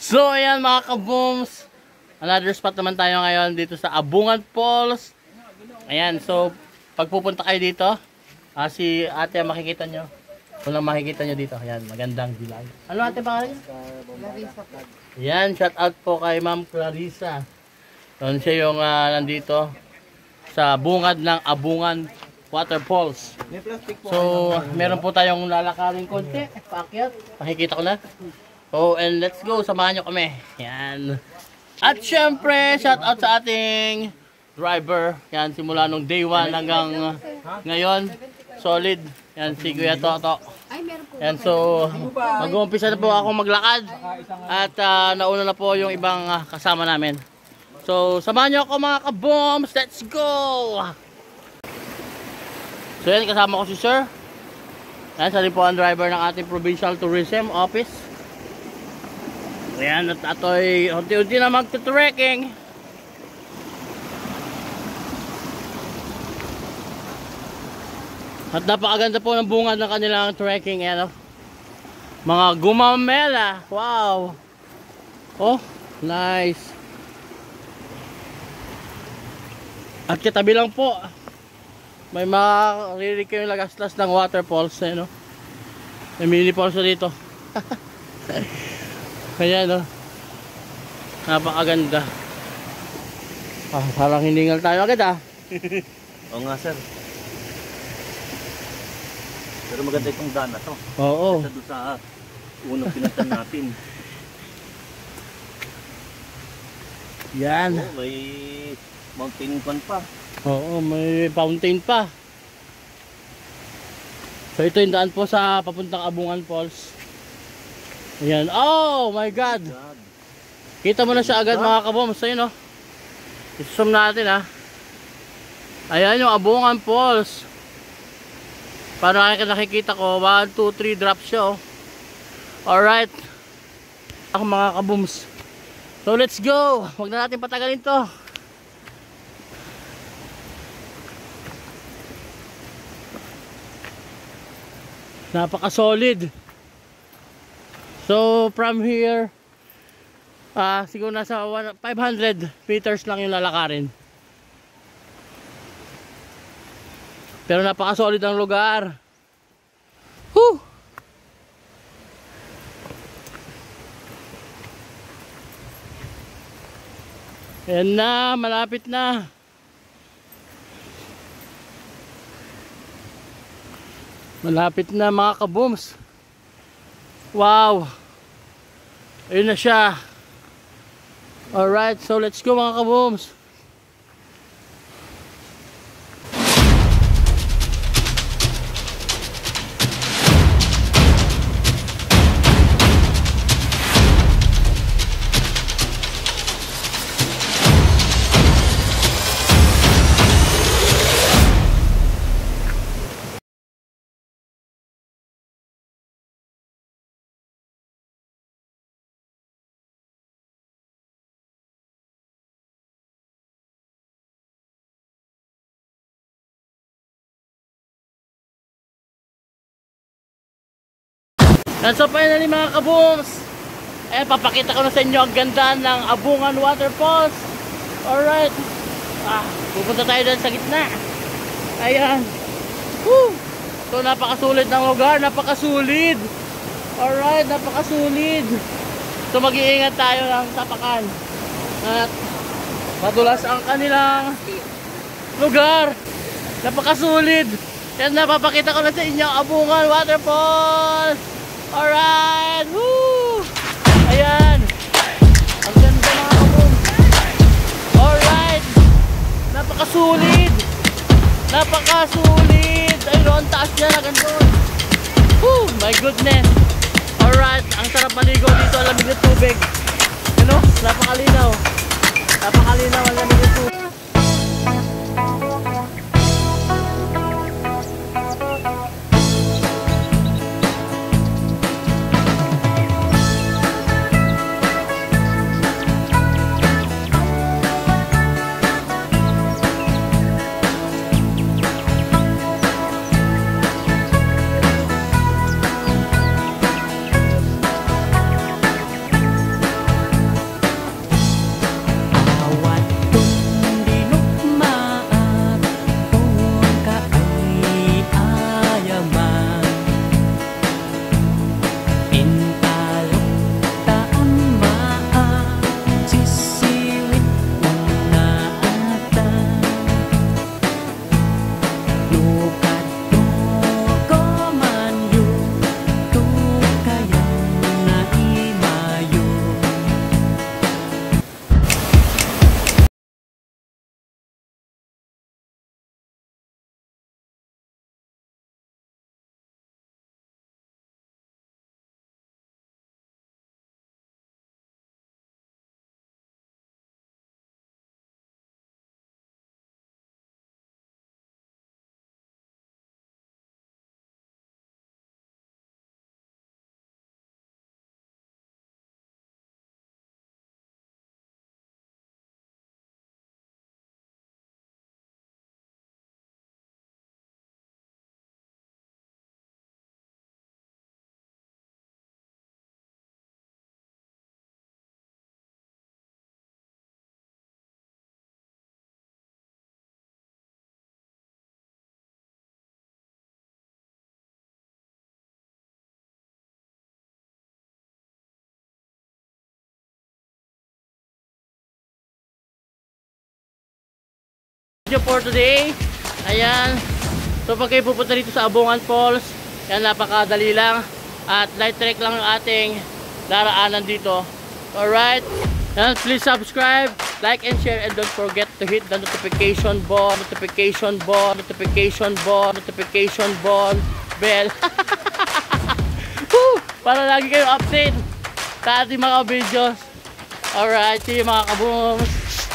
So ayan mga kabooms, another spot naman tayo ngayon dito sa Abungan Falls. Ayan, so pag pupunta kayo dito, si ate makikita nyo. Kung lang makikita nyo dito, ayan, magandang dilag. Ano ate pangalan niya? Clarissa. Ayan, shout out po kay Ma'am Clarissa. So siya yung nandito sa bungad ng Abungan Waterfalls. So meron po tayong lalakarin konti, paakyat, makikita ko na. Oh, and let's go, samahan nyo kami. Yan. At syempre, shout out sa ating driver. Yan, simula nung day 1 hanggang ngayon. Solid. Yan, si Kuya Toto. Yan, so, mag-uumpisa na po ako maglakad. At nauna na po yung ibang kasama namin. So, samahan nyo ako mga kabooms. Let's go! So, yan, kasama ko si Sir. Yan, siya rin po ang driver ng ating Provincial Tourism Office. Ayan, at ato'y unti-unti na magta-trekking. At napakaganda po ng bungad ng kanilang trekking. Ayan, mga gumamela. Wow. Oh, nice. At katabi lang po, may maririnig kayong lagaslas ng waterfalls. Ayan, may mini falls dito. Kaya napakaganda. Parang hiningal tayo agad Oo nga sir. Pero maganda itong daan na to. Oo. Kasi doon sa unang pinuntan natin. Yan. Oo, may mountain pan pa. Oo, may fountain pa. So ito yung daan po sa papuntang Abungan Falls. Ayan. Oh my God. Kita mo na siya agad mga kabooms. Ayun i-zoom natin Ayan yung Abungan Falls. Para nakikita ko 1, 2, 3 drops siya Alright. Ako mga kabooms. So let's go. Huwag na natin patagalin to. Napaka-solid. So from here siguro nasa 500 meters lang yung lalakarin. Pero napaka-solid ang lugar. Woo! Ayan na, malapit na. Malapit na mga kabooms. Wow. Ayun na siya. Alright, so let's go mga kabooms. And so finally mga kabooms, papakita ko na sa inyo ang ganda ng Abungan Waterfalls. Alright, pupunta tayo dyan sa gitna. Ayan. Woo! So napakasulit ng lugar, napakasulit. Alright, napakasulit. So mag-iingat tayo ng tapakan. At madulas ang kanilang lugar. Napakasulit. Yan, napapakita ko na sa inyo Abungan Waterfalls. Alright! Woo! Ayan! Ang ganda mga kabooms! Alright! Napakasulit! Napakasulit! Ayun, ang taas niya na gandun! Woo! My goodness! Alright! Ang sarap maligo dito, ang lamig ng tubig! Ano? Napakalinaw! Napakalinaw ang lamig ng tubig! video for today. Ayan. So pag kayo pupunta dito sa Abungan Falls, yan, napakadali lang. At light trek lang ang ating daraanan dito. Alright. And please subscribe, like and share, and don't forget to hit the notification bell, bell. Woo! Para lagi kayo update sa ating mga videos. Alright, see you mga kabungs.